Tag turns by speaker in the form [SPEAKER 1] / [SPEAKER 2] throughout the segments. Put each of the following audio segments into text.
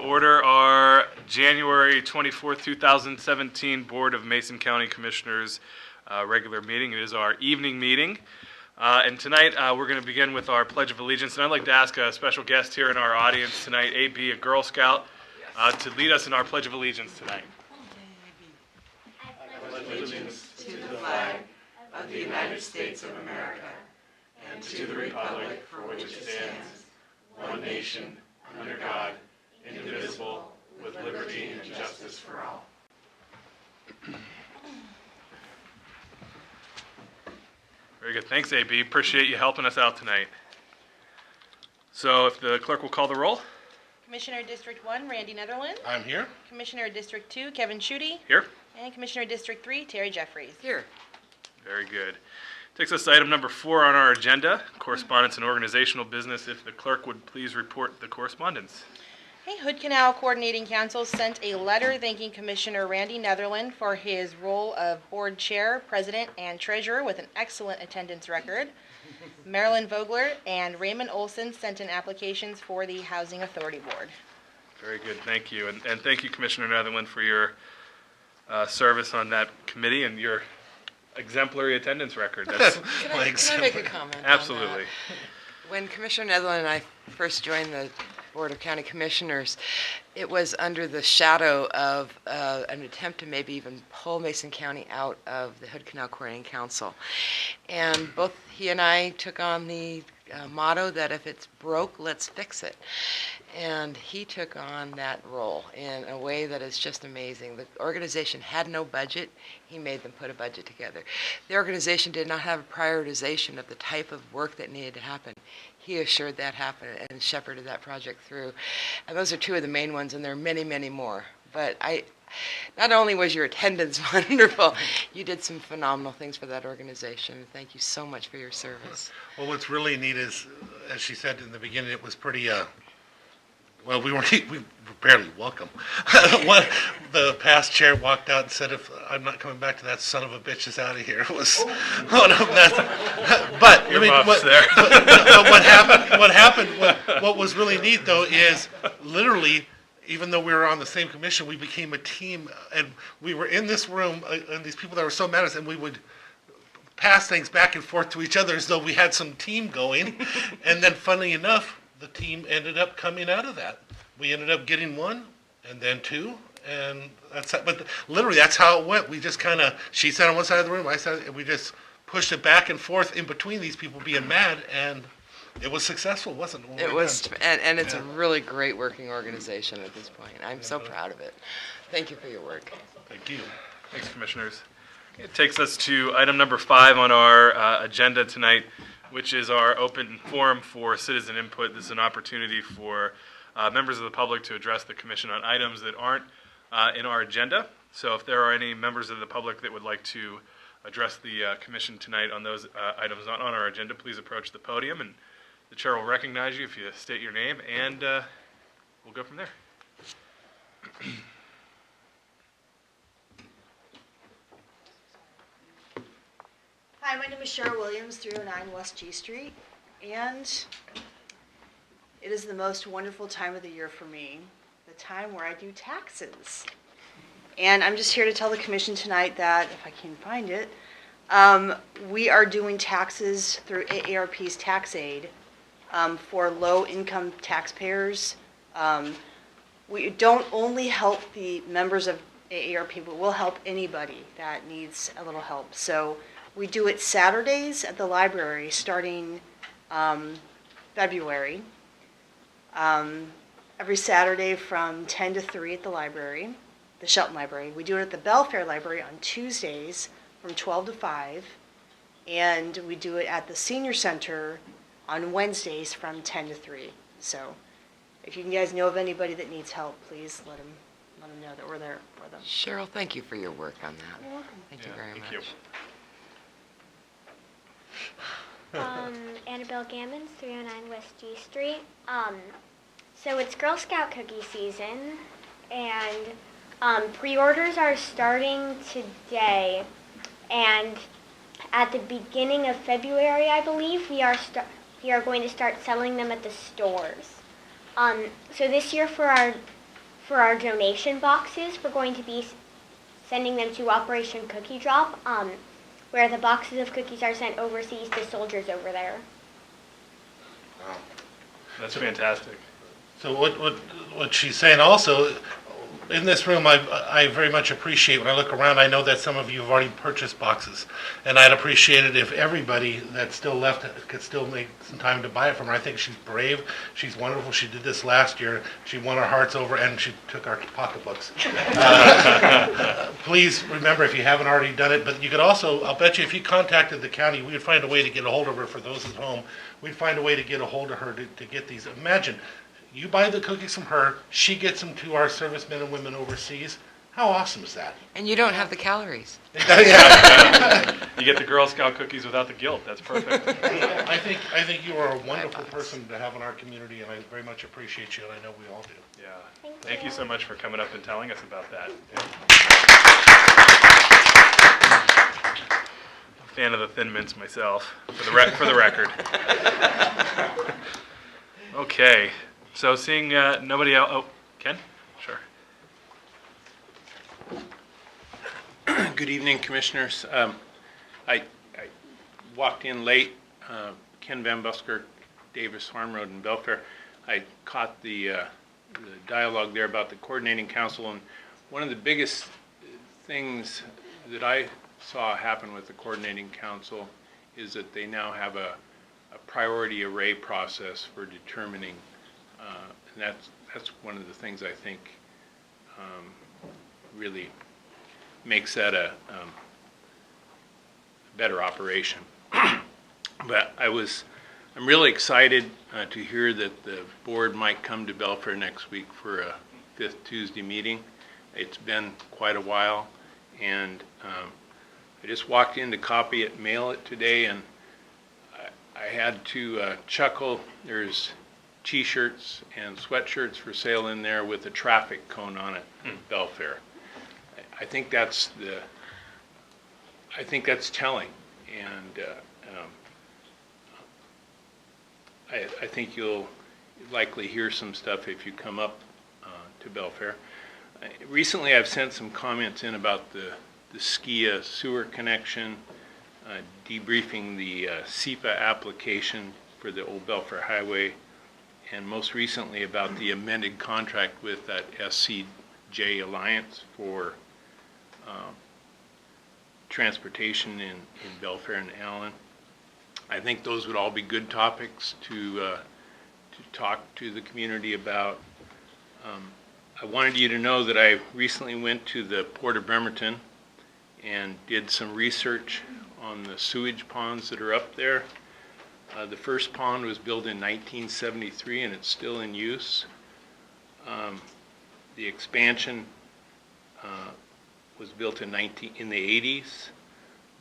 [SPEAKER 1] order our January 24th, 2017 Board of Mason County Commissioners regular meeting. It is our evening meeting. And tonight we're going to begin with our Pledge of Allegiance. And I'd like to ask a special guest here in our audience tonight, AB, a Girl Scout, to lead us in our Pledge of Allegiance tonight.
[SPEAKER 2] I pledge allegiance to the flag of the United States of America and to the republic for which it stands, one nation, under God, indivisible, with liberty and justice for all.
[SPEAKER 1] Very good. Thanks, AB. Appreciate you helping us out tonight. So if the clerk will call the roll.
[SPEAKER 3] Commissioner District 1, Randy Netherland.
[SPEAKER 4] I'm here.
[SPEAKER 3] Commissioner District 2, Kevin Schutte.
[SPEAKER 1] Here.
[SPEAKER 3] And Commissioner District 3, Terry Jeffries.
[SPEAKER 2] Here.
[SPEAKER 1] Very good. Takes us to item number 4 on our agenda, correspondence and organizational business. If the clerk would please report the correspondence.
[SPEAKER 3] Hey, Hood Canal Coordinating Council sent a letter thanking Commissioner Randy Netherland for his role of board chair, president, and treasurer with an excellent attendance record. Marilyn Vogler and Raymond Olson sent in applications for the Housing Authority Board.
[SPEAKER 1] Very good. Thank you. And thank you, Commissioner Netherland, for your service on that committee and your exemplary attendance record. That's
[SPEAKER 2] Can I make a comment?
[SPEAKER 1] absolutely.
[SPEAKER 2] On that? When Commissioner Netherland and I first joined the Board of County Commissioners, it was under the shadow of an attempt to maybe even pull Mason County out of the Hood Canal Coordinating Council. And both he and I took on the motto that if it's broke, let's fix it. And he took on that role in a way that is just amazing. The organization had no budget. He made them put a budget together. The organization did not have a prioritization of the type of work that needed to happen. He assured that happened and shepherded that project through. And those are two of the main ones, and there are many, many more. But not only was your attendance wonderful, you did some phenomenal things for that organization. Thank you so much for your service.
[SPEAKER 4] Well, what's really neat is, as she said in the beginning, it was pretty, well, we were barely welcome. The past chair walked out and said, if I'm not coming back to that son of a bitch is out of here. It was one of them. But,
[SPEAKER 1] Your
[SPEAKER 4] I mean,
[SPEAKER 1] muff's there.
[SPEAKER 4] what was really neat, though, is literally, even though we were on the same commission, we became a team, and we were in this room, and these people that were so mad at us, and we would pass things back and forth to each other as though we had some team going. And then, funnily enough, the team ended up coming out of that. We ended up getting one, and then two, and but literally that's how it went. We just kind of, she sat on one side of the room, I sat, and we just pushed it back and forth in between these people being mad, and it was successful, wasn't it?
[SPEAKER 2] It was, and it's a really great working organization at this point. I'm so proud of it. Thank you for your work.
[SPEAKER 4] Thank you.
[SPEAKER 1] Thanks, Commissioners. It takes us to item number 5 on our agenda tonight, which is our open forum for citizen input. This is an opportunity for members of the public to address the commission on items that aren't in our agenda. So if there are any members of the public that would like to address the commission tonight on those items not on our agenda, please approach the podium, and the chair will recognize you if you state your name, and we'll go from there.
[SPEAKER 5] Hi, my name is Cheryl Williams, 309 West G Street, and it is the most wonderful time of the year for me, the time where I do taxes. And I'm just here to tell the commission tonight that, if I can find it, we are doing taxes through AARP's tax aid for low-income taxpayers. We don't only help the members of AARP, but we'll help anybody that needs a little help. So we do it Saturdays at the library starting February. Every Saturday from 10 to 3 at the library, the Shelton Library. We do it at the Belfair Library on Tuesdays from 12 to 5. And we do it at the Senior Center on Wednesdays from 10 to 3. So if you guys know of anybody that needs help, please let them know that we're there for them.
[SPEAKER 2] Cheryl, thank you for your work on that.
[SPEAKER 5] You're welcome.
[SPEAKER 2] Thank you very
[SPEAKER 1] Thank
[SPEAKER 2] much.
[SPEAKER 1] you.
[SPEAKER 6] Annabelle Gammons, 309 West G Street. So it's Girl Scout cookie season, and pre-orders are starting today. And at the beginning of February, I believe, we are going to start selling them at the stores. So this year for our for our donation boxes, we're going to be sending them to Operation Cookie Drop, where the boxes of cookies are sent overseas to soldiers over there.
[SPEAKER 1] That's fantastic.
[SPEAKER 4] So what she's saying also, in this room, I very much appreciate, when I look around, I know that some of you have already purchased boxes. And I'd appreciate it if everybody that's still left could still make some time to buy it from her. I think she's brave. She's wonderful. She did this last year. She won our hearts over, and she took our pocketbooks. Please remember, if you haven't already done it, but you could also, I'll bet you if you contacted the county, we would find a way to get a hold of her. For those at home, we'd find a way to get a hold of her to get these. Imagine, you buy the cookies from her, she gets them to our servicemen and women overseas. How awesome is that?
[SPEAKER 2] And you don't have the calories.
[SPEAKER 4] Yeah.
[SPEAKER 1] You get the Girl Scout cookies without the guilt. That's perfect.
[SPEAKER 4] I think you are a wonderful person to have in our community, and I very much appreciate you, and I know we all do.
[SPEAKER 1] Yeah. Thank you so much for coming up and telling us about that. I'm a fan of the Thin Mints myself, for the record. Okay. So seeing nobody else, oh, Ken? Sure.
[SPEAKER 7] Good evening, Commissioners. I walked in late, Ken Van Busker, Davis Farm Road in Belfair. I caught the dialogue there about the coordinating council, and one of the biggest things that I saw happen with the coordinating council is that they now have a priority array process for determining, and that's one of the things I think really makes that a better operation. But I'm really excited to hear that the board might come to Belfair next week for a 5th Tuesday meeting. It's been quite a while, and I just walked in to copy it, mail it today, and I had to chuckle. There's T-shirts and sweatshirts for sale in there with a traffic cone on it in Belfair. I think that's telling, and I think you'll likely hear some stuff if you come up to Belfair. Recently, I've sent some comments in about the SKIA sewer connection, debriefing the SEPA application for the Old Belfair Highway, and most recently about the amended contract with that SCJ Alliance for transportation in Belfair and Allen. I think those would all be good topics to talk to the community about. I wanted you to know that I recently went to the Port of Bremerton and did some research on the sewage ponds that are up there. The first pond was built in 1973 and it's still in use. The expansion was built in the 80s.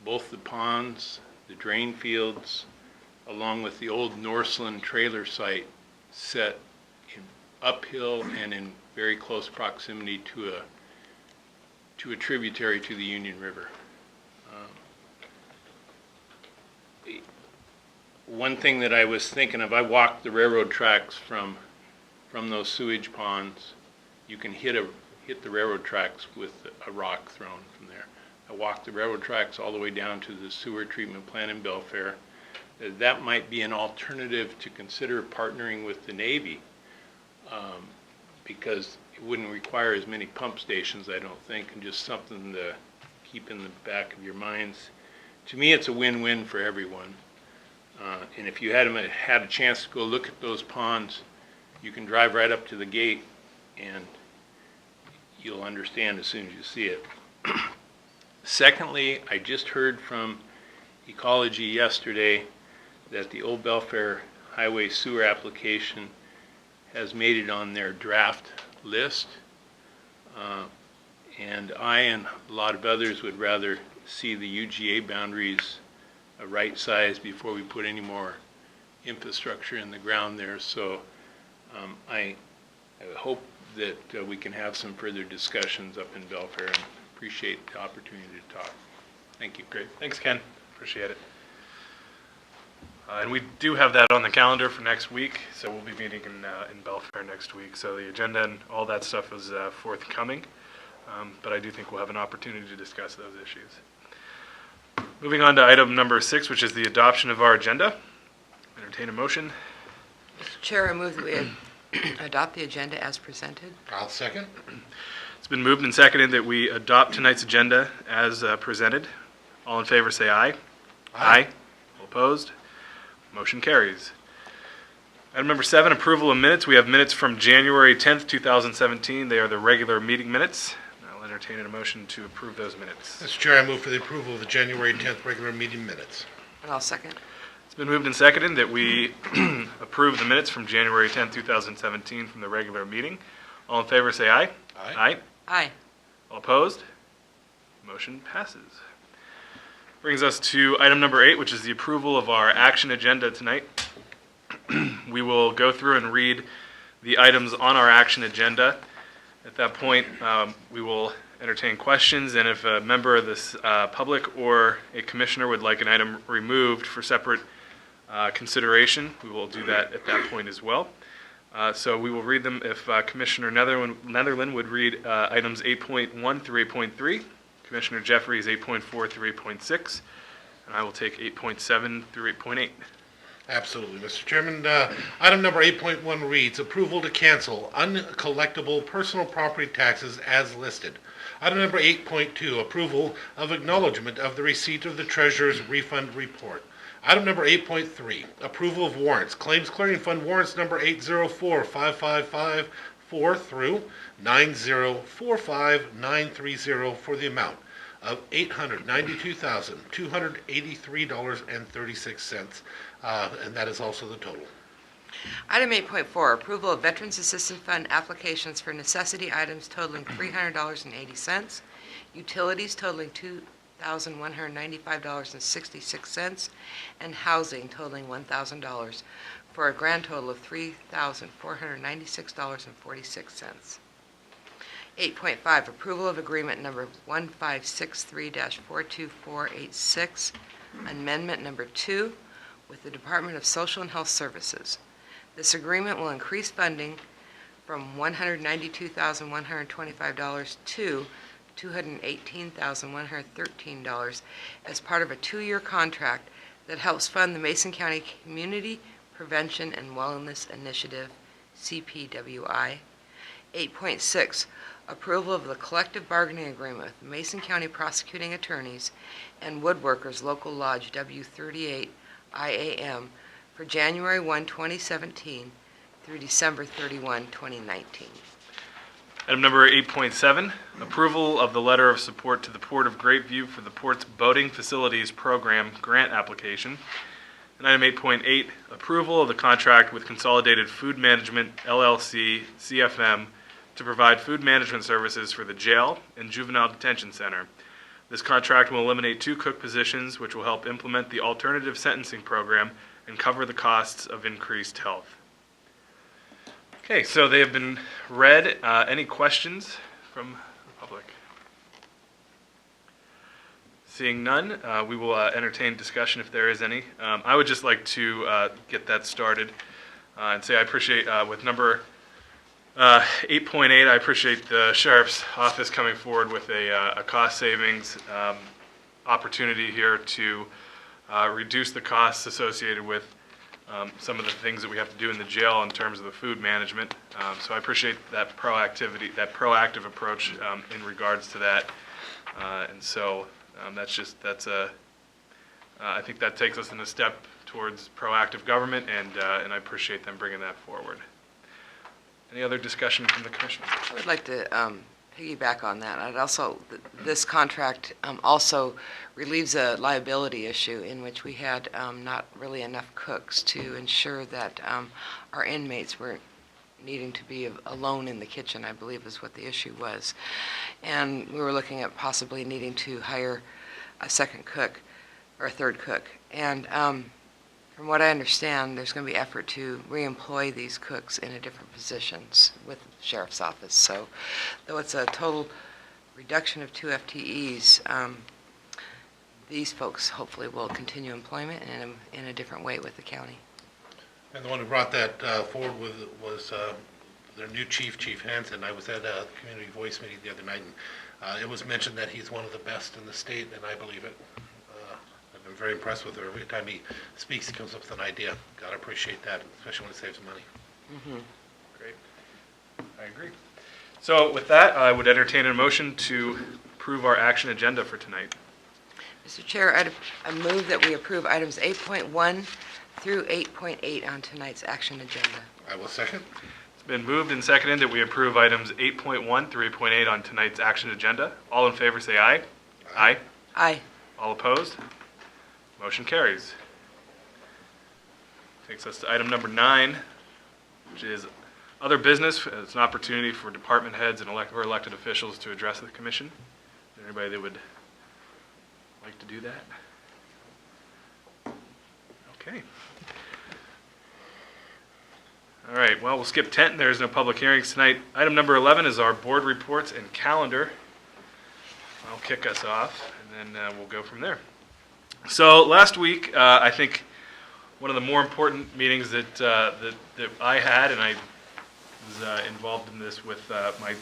[SPEAKER 7] Both the ponds, the drain fields, along with the old Norseland trailer site, set in uphill and in very close proximity to a tributary to the Union River. One thing that I was thinking of, I walked the railroad tracks from those sewage ponds. You can hit the railroad tracks with a rock thrown from there. I walked the railroad tracks all the way down to the sewer treatment plant in Belfair. That might be an alternative to consider partnering with the Navy, because it wouldn't require as many pump stations, I don't think, and just something to keep in the back of your minds. To me, it's a win-win for everyone. And if you had a chance to go look at those ponds, you can drive right up to the gate and you'll understand as soon as you see it. Secondly, I just heard from Ecology yesterday that the Old Belfair Highway sewer application has made it on their draft list. And I and a lot of others would rather see the UGA boundaries right size before we put any more infrastructure in the ground there. So I hope that we can have some further discussions up in Belfair, and appreciate the opportunity to talk. Thank you.
[SPEAKER 1] Great. Thanks, Ken. Appreciate it. And we do have that on the calendar for next week, so we'll be meeting in Belfair next week. So the agenda and all that stuff is forthcoming, but I do think we'll have an opportunity to discuss those issues. Moving on to item number 6, which is the adoption of our agenda. Entertain a motion.
[SPEAKER 2] Mr. Chair, I move that we adopt the agenda as presented.
[SPEAKER 4] I'll second.
[SPEAKER 1] It's been moved and seconded that we adopt tonight's agenda as presented. All in favor, say aye. Aye. All opposed? Motion carries. Item number 7, approval of minutes. We have minutes from January 10th, 2017. They are the regular meeting minutes. I'll entertain a motion to approve those minutes.
[SPEAKER 4] Mr. Chair, I move for the approval of the January 10th regular meeting minutes.
[SPEAKER 2] And I'll second.
[SPEAKER 1] It's been moved and seconded that we approve the minutes from January 10th, 2017 from the regular meeting. All in favor, say aye.
[SPEAKER 4] Aye.
[SPEAKER 2] Aye.
[SPEAKER 1] All opposed? Motion passes. Brings us to item number 8, which is the approval of our action agenda tonight. We will go through and read the items on our action agenda. At that point, we will entertain questions, and if a member of this public or a commissioner would like an item removed for separate consideration, we will do that at that point as well. So we will read them. If Commissioner Netherland would read items 8.1 through 8.3, Commissioner Jeffries 8.4 through 8.6, and I will take 8.7 through 8.8.
[SPEAKER 4] Absolutely, Mr. Chairman. Item number 8.1 reads, approval to cancel uncollectible personal property taxes as listed. Item number 8.2, approval of acknowledgement of the receipt of the treasurer's refund report. Item number 8.3, approval of warrants. Claims Clearing Fund warrants number 8045554 through 9045930 for the amount of $892,283.36, and that is also the total.
[SPEAKER 2] Item 8.4, approval of Veterans Assistance Fund applications for necessity items totaling $300.80, utilities totaling $2,195.66, and housing totaling $1,000, for a grand total of $3,496.46. 8.5, approval of agreement number 1563-42486, amendment number 2, with the Department of Social and Health Services. This agreement will increase funding from $192,125 to $218,113 as part of a 2-year contract that helps fund the Mason County Community Prevention and Wellness Initiative, CPWI. 8.6, approval of the collective bargaining agreement with the Mason County Prosecuting Attorneys and Woodworkers Local Lodge W38 IAM for January 1, 2017 through December 31, 2019.
[SPEAKER 1] Item number 8.7, approval of the letter of support to the Port of Grapeview for the Port's Boating Facilities Program grant application. And item 8.8, approval of the contract with Consolidated Food Management, LLC, CFM, to provide food management services for the jail and juvenile detention center. This contract will eliminate 2 cook positions, which will help implement the alternative sentencing program and cover the costs of increased health. Okay, so they have been read. Any questions from the public? Seeing none, we will entertain discussion if there is any. I would just like to get that started and say I appreciate, with number 8.8, I appreciate the Sheriff's Office coming forward with a cost savings opportunity here to reduce the costs associated with some of the things that we have to do in the jail in terms of the food management. So I appreciate that proactive approach in regards to that. And so I think that takes us in a step towards proactive government, and I appreciate them bringing that forward. Any other discussion from the commission?
[SPEAKER 2] I would like to piggyback on that. I'd also, this contract also relieves a liability issue in which we had not really enough cooks to ensure that our inmates weren't needing to be alone in the kitchen, I believe is what the issue was. And we were looking at possibly needing to hire a second cook or a third cook. And from what I understand, there's going to be effort to reemploy these cooks in different positions with the Sheriff's Office. So though it's a total reduction of 2 FTEs, these folks hopefully will continue employment in a different way with the county.
[SPEAKER 4] And the one who brought that forward was their new chief, Chief Hansen. I was at a community voice meeting the other night, and it was mentioned that he's one of the best in the state, and I believe it. I've been very impressed with her. Every time he speaks, he comes up with an idea. Gotta appreciate that, especially when it saves money.
[SPEAKER 1] Great. I agree. So with that, I would entertain a motion to approve our action agenda for tonight.
[SPEAKER 2] Mr. Chair, I move that we approve items 8.1 through 8.8 on tonight's action agenda.
[SPEAKER 4] I will second.
[SPEAKER 1] It's been moved and seconded that we approve items 8.1 through 8.8 on tonight's action agenda. All in favor say aye. Aye.
[SPEAKER 2] Aye.
[SPEAKER 1] All opposed? Motion carries. Takes us to item number 9, which is other business. It's an opportunity for department heads and elected officials to address the commission. Is there anybody that would like to do that? Okay. All right, well, we'll skip 10. There's no public hearings tonight. Item number 11 is our board reports and calendar. I'll kick us off, and then we'll go from there. So last week, I think one of the more important meetings that I had, and I was involved in this with my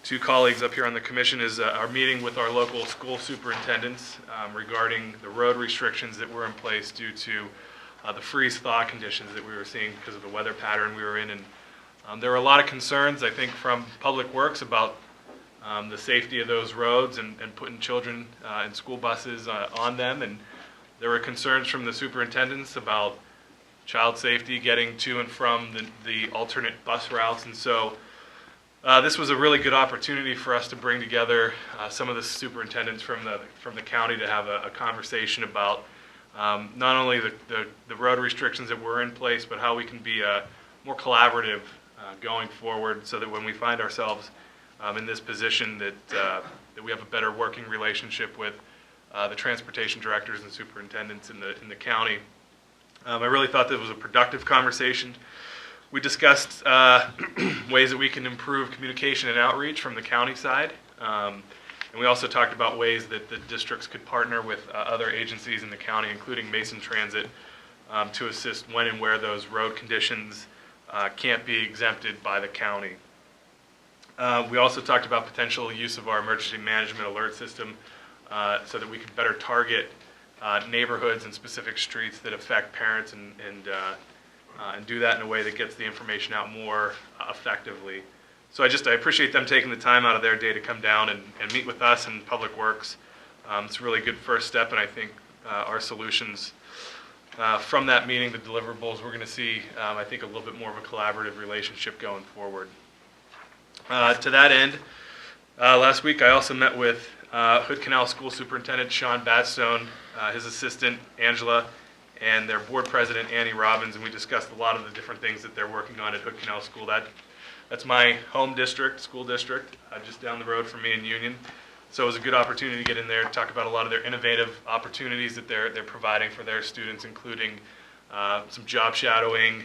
[SPEAKER 1] two colleagues up here on the commission, is our meeting with our local school superintendents regarding the road restrictions that were in place due to the freeze-thaw conditions that we were seeing because of the weather pattern we were in. And there were a lot of concerns, I think, from Public Works about the safety of those roads and putting children in school buses on them. And there were concerns from the superintendents about child safety getting to and from the alternate bus routes. And so this was a really good opportunity for us to bring together some of the superintendents from the county to have a conversation about not only the road restrictions that were in place, but how we can be more collaborative going forward, so that when we find ourselves in this position, that we have a better working relationship with the transportation directors and superintendents in the county. I really thought that was a productive conversation. We discussed ways that we can improve communication and outreach from the county side. And we also talked about ways that the districts could partner with other agencies in the county, including Mason Transit, to assist when and where those road conditions can't be exempted by the county. We also talked about potential use of our emergency management alert system so that we could better target neighborhoods and specific streets that affect parents and do that in a way that gets the information out more effectively. So I appreciate them taking the time out of their day to come down and meet with us and Public Works. It's a really good first step, and I think our solutions from that meeting, the deliverables, we're going to see, I think, a little bit more of a collaborative relationship going forward. To that end, last week I also met with Hood Canal School Superintendent Sean Badstone, his assistant Angela, and their board president Annie Robbins, and we discussed a lot of the different things that they're working on at Hood Canal School. That's my home district, school district, just down the road from me in Union. So it was a good opportunity to get in there and talk about a lot of their innovative opportunities that they're providing for their students, including some job shadowing.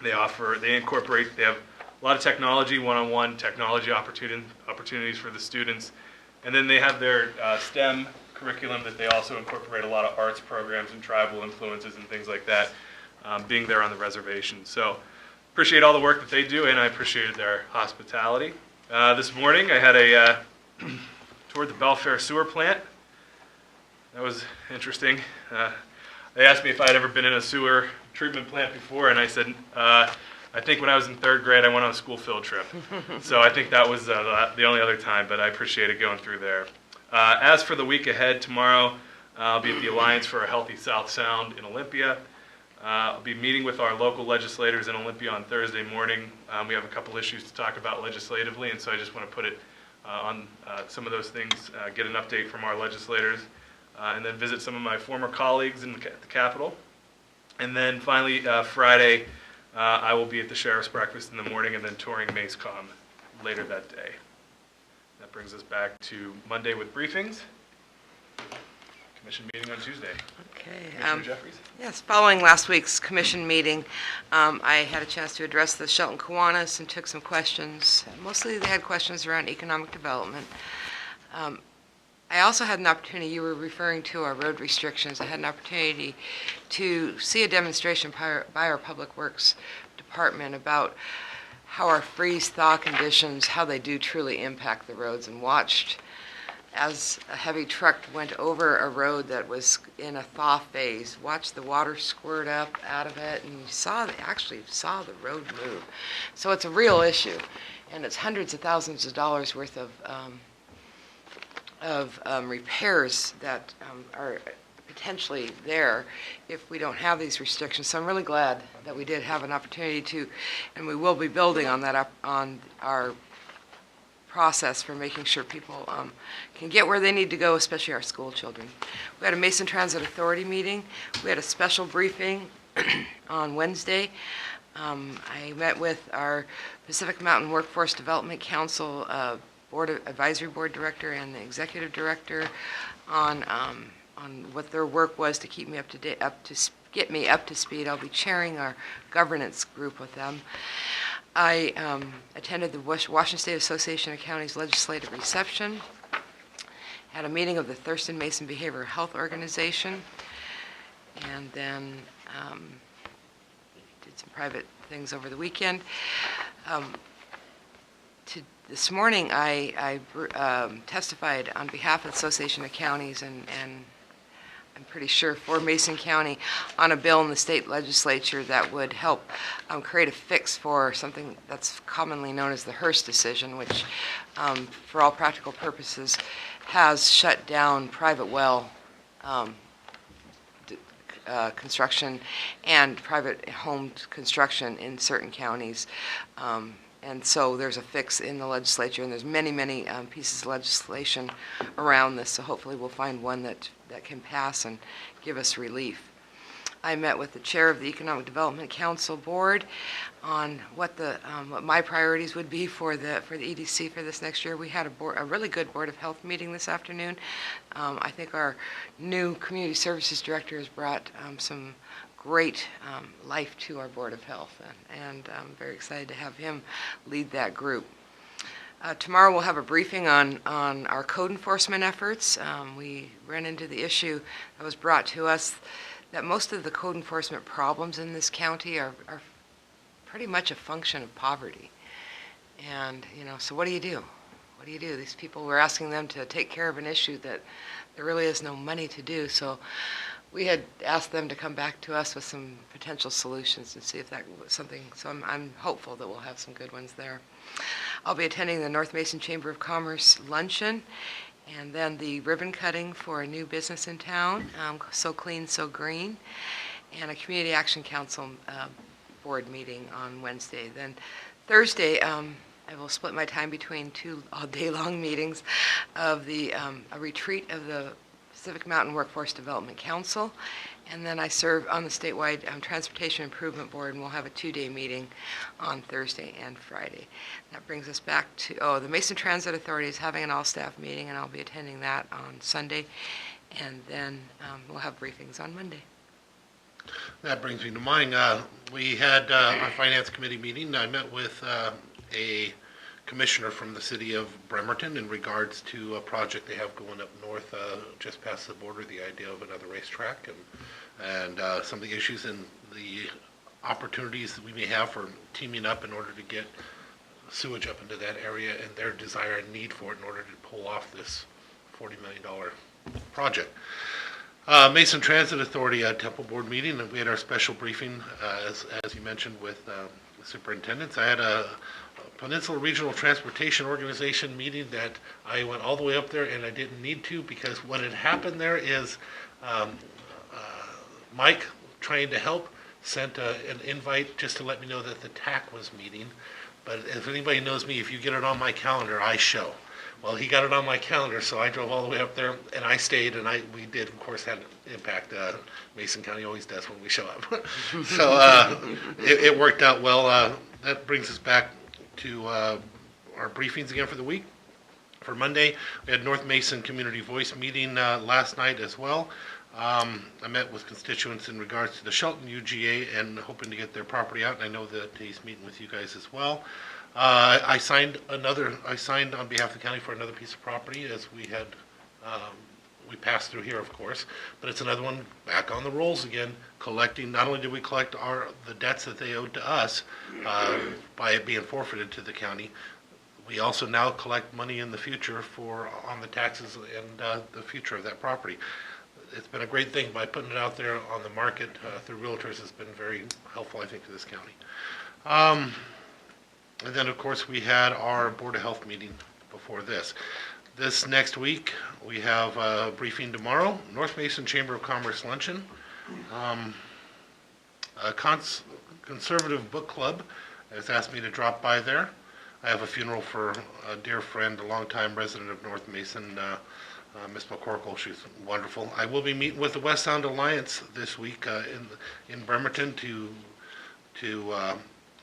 [SPEAKER 1] They have a lot of technology, one-on-one technology opportunities for the students. And then they have their STEM curriculum that they also incorporate a lot of arts programs and tribal influences and things like that, being there on the reservation. So appreciate all the work that they do, and I appreciated their hospitality. This morning I had a tour of the Belfair sewer plant. That was interesting. They asked me if I had ever been in a sewer treatment plant before, and I said, I think when I was in 3rd grade I went on a school field trip. So I think that was the only other time, but I appreciated going through there. As for the week ahead, tomorrow I'll be at the Alliance for a Healthy South Sound in Olympia. I'll be meeting with our local legislators in Olympia on Thursday morning. We have a couple issues to talk about legislatively, and so I just want to put it on some of those things, get an update from our legislators, and then visit some of my former colleagues in the Capitol. And then finally, Friday, I will be at the Sheriff's Breakfast in the morning and then touring MaceCom later that day. That brings us back to Monday with briefings. Commission meeting on Tuesday.
[SPEAKER 2] Okay.
[SPEAKER 1] Commissioner Jeffries?
[SPEAKER 2] Yes, following last week's commission meeting, I had a chance to address the Shelton Kiwanis and took some questions. Mostly they had questions around economic development. I also had an opportunity, you were referring to our road restrictions, I had an opportunity to see a demonstration by our Public Works Department about how our freeze-thaw conditions, how they do truly impact the roads, and watched as a heavy truck went over a road that was in a thaw phase, watched the water squirt up out of it, and you actually saw the road move. So it's a real issue, and it's hundreds of thousands of dollars worth of repairs that are potentially there if we don't have these restrictions. So I'm really glad that we did have an opportunity to, and we will be building on that on our process for making sure people can get where they need to go, especially our school children. We had a Mason Transit Authority meeting. We had a special briefing on Wednesday. I met with our Pacific Mountain Workforce Development Council Advisory Board Director and the Executive Director on what their work was to keep me up to date, get me up to speed. I'll be chairing our governance group with them. I attended the Washington State Association of Counties legislative reception, had a meeting of the Thurston Mason Behavioral Health Organization, and then did some private things over the weekend. This morning, I testified on behalf of the Association of Counties and I'm pretty sure for Mason County on a bill in the state legislature that would help create a fix for something that's commonly known as the Hearst decision, which for all practical purposes has shut down private well construction and private home construction in certain counties. And so there's a fix in the legislature, and there's many pieces of legislation around this, so hopefully we'll find one that can pass and give us relief. I met with the chair of the Economic Development Council Board on what my priorities would be for the EDC for this next year. We had a really good Board of Health meeting this afternoon. I think our new Community Services Director has brought some great life to our Board of Health, and I'm very excited to have him lead that group. Tomorrow we'll have a briefing on our code enforcement efforts. We ran into the issue that was brought to us that most of the code enforcement problems in this county are pretty much a function of poverty. And, so what do you do? What do you do? These people, we're asking them to take care of an issue that there really is no money to do. So we had asked them to come back to us with some potential solutions and see if that was something. So I'm hopeful that we'll have some good ones there. I'll be attending the North Mason Chamber of Commerce luncheon, and then the ribbon cutting for a new business in town, So Clean, So Green, and a Community Action Council board meeting on Wednesday. Then Thursday, I will split my time between two all-day-long meetings of a retreat of the Pacific Mountain Workforce Development Council, and then I serve on the statewide Transportation Improvement Board, and we'll have a 2-day meeting on Thursday and Friday. That brings us back to, the Mason Transit Authority is having an all-staff meeting, and I'll be attending that on Sunday, and then we'll have briefings on Monday.
[SPEAKER 4] That brings me to mine. We had our Finance Committee meeting. I met with a commissioner from the city of Bremerton in regards to a project they have going up north, just past the border, the idea of another racetrack and some of the issues and the opportunities that we may have for teaming up in order to get sewage up into that area and their desire and need for it in order to pull off this $40 million project. Mason Transit Authority Temple Board meeting, and we had our special briefing, as you mentioned, with the superintendents. I had a Peninsula Regional Transportation Organization meeting that I went all the way up there, and I didn't need to, because what had happened there is Mike, trying to help, sent an invite just to let me know that the TAC was meeting. But if anybody knows me, if you get it on my calendar, I show. Well, he got it on my calendar, so I drove all the way up there, and I stayed, and we did, of course, have an impact. Mason County always does when we show up. So it worked out well. That brings us back to our briefings again for the week. For Monday, we had North Mason Community Voice meeting last night as well. I met with constituents in regards to the Shelton UGA and hoping to get their property out, and I know that he's meeting with you guys as well. I signed on behalf of the county for another piece of property, as we had we passed through here, of course, but it's another one back on the rolls again, collecting, not only did we collect the debts that they owed to us by it being forfeited to the county, we also now collect money in the future on the taxes and the future of that property. It's been a great thing by putting it out there on the market through realtors. Has been very helpful, I think, to this county. And then, of course, we had our Board of Health meeting before this. This next week, we have a briefing tomorrow, North Mason Chamber of Commerce luncheon, a conservative book club has asked me to drop by there. I have a funeral for a dear friend, a longtime resident of North Mason, Miss McCorkle. She's wonderful. I will be meeting with the West Sound Alliance this week in Bremerton to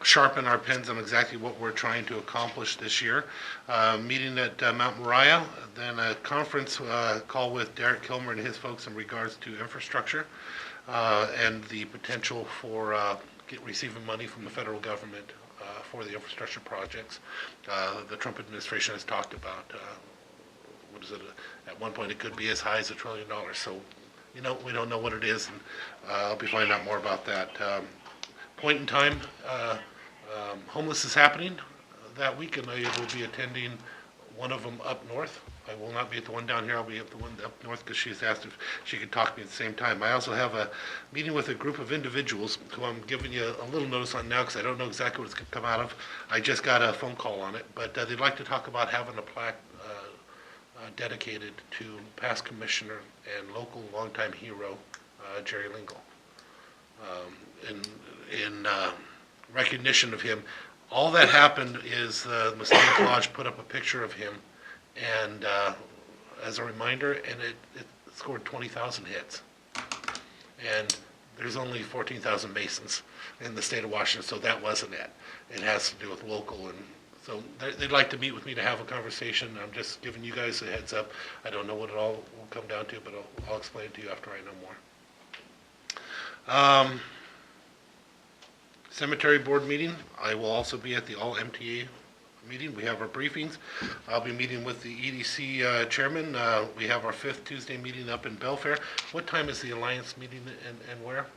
[SPEAKER 4] sharpen our pens on exactly what we're trying to accomplish this year. Meeting at Mount Moriah, then a conference call with Derek Kilmer and his folks in regards to infrastructure and the potential for receiving money from the federal government for the infrastructure projects. The Trump administration has talked about, what is it, at one point it could be as high as $1 trillion. So, we don't know what it is, and I'll be finding out more about that. Point in time, homeless is happening that week, and I will be attending one of them up north. I will not be at the one down here. I'll be at the one up north because she's asked if she could talk to me at the same time. I also have a meeting with a group of individuals who I'm giving you a little notice on now because I don't know exactly what it's going to come out of. I just got a phone call on it, but they'd like to talk about having a plaque dedicated to past commissioner and local longtime hero Jerry Lingle. In recognition of him. All that happened is the Masonic Lodge put up a picture of him, and as a reminder, and it scored 20,000 hits. And there's only 14,000 Masons in the state of Washington, so that wasn't it. It has to do with local, and so they'd like to meet with me to have a conversation. I'm just giving you guys a heads up. I don't know what it all will come down to, but I'll explain it to you after I know more. Cemetery Board meeting. I will also be at the all MTA meeting. We have our briefings. I'll be meeting with the EDC chairman. We have our 5th Tuesday meeting up in Belfair. What time is the Alliance meeting and where?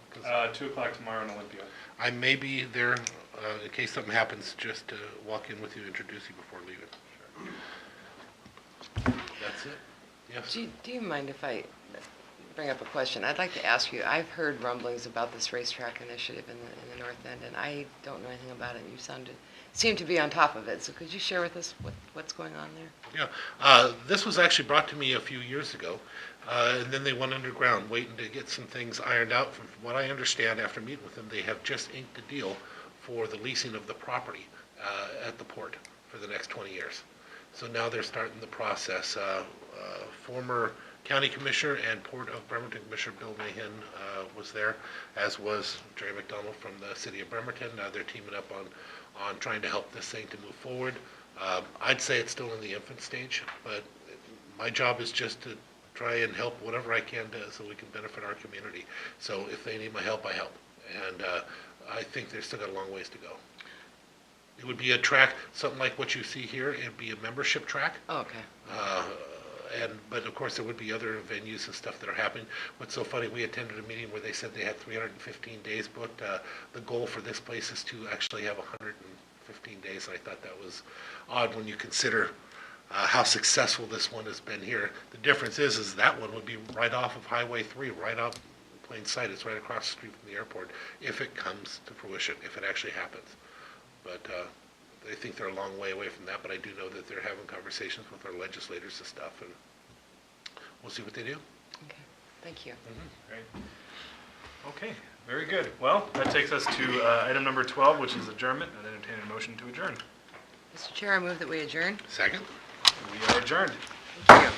[SPEAKER 1] 2 o'clock tomorrow in Olympia.
[SPEAKER 4] I may be there in case something happens, just to walk in with you, introduce you before leaving. Sure. That's it. Yes.
[SPEAKER 2] Do you mind if I bring up a question? I'd like to ask you, I've heard rumblings about this racetrack initiative in the North End, and I don't know anything about it. You seem to be on top of it, so could you share with us what's going on there?
[SPEAKER 4] Yeah, this was actually brought to me a few years ago, and then they went underground waiting to get some things ironed out. From what I understand, after meeting with them, they have just inked a deal for the leasing of the property at the port for the next 20 years. So now they're starting the process. Former County Commissioner and Port of Bremerton Commissioner Bill Mahan was there, as was Jerry McDonald from the city of Bremerton. They're teaming up on trying to help this thing to move forward. I'd say it's still in the infant stage, but my job is just to try and help whatever I can so we can benefit our community. So if they need my help, I help. And I think they've still got a long ways to go. It would be a track, something like what you see here. It'd be a membership track.
[SPEAKER 2] Oh, okay.
[SPEAKER 4] But of course there would be other venues and stuff that are happening. What's so funny, we attended a meeting where they said they had 315 days booked. The goal for this place is to actually have 115 days, and I thought that was odd when you consider how successful this one has been here. The difference is that one would be right off of Highway 3, right off plain sight. It's right across the street from the airport, if it comes to fruition, if it actually happens. But I think they're a long way away from that, but I do know that they're having conversations with our legislators and stuff, and we'll see what they do.
[SPEAKER 2] Okay, thank you.
[SPEAKER 1] Great. Okay, very good. Well, that takes us to item number 12, which is adjournment. I'd entertain a motion to adjourn.
[SPEAKER 2] Mr. Chair, I move that we adjourn.
[SPEAKER 4] Second?
[SPEAKER 1] We are adjourned.
[SPEAKER 2] Thank you.